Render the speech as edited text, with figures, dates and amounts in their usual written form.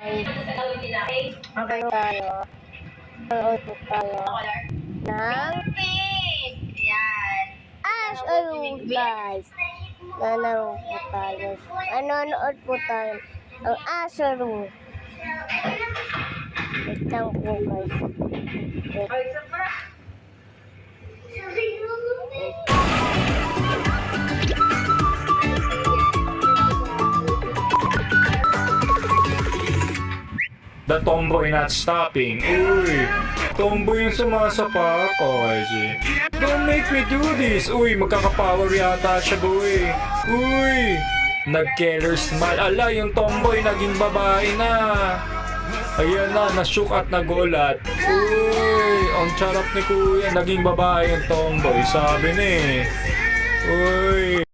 Okay tayo. Manood po tayo ng Ash Along guys. Nanonood po tayo. Nanonood po tayo ng Ash Along. Wait lang po guys. Wait. The tomboy not stopping. Uy, tomboy yung sumasapa ako kasi. Don't make me do this. Uy, magkakapower yata siya boy. Uy, nag-killer smile. Ala, yung tomboy naging babae na. Ayan na, nashook at nagulat. Uy, ang charap ni kuya. Naging babae yung tomboy. Sabi ni. Uy,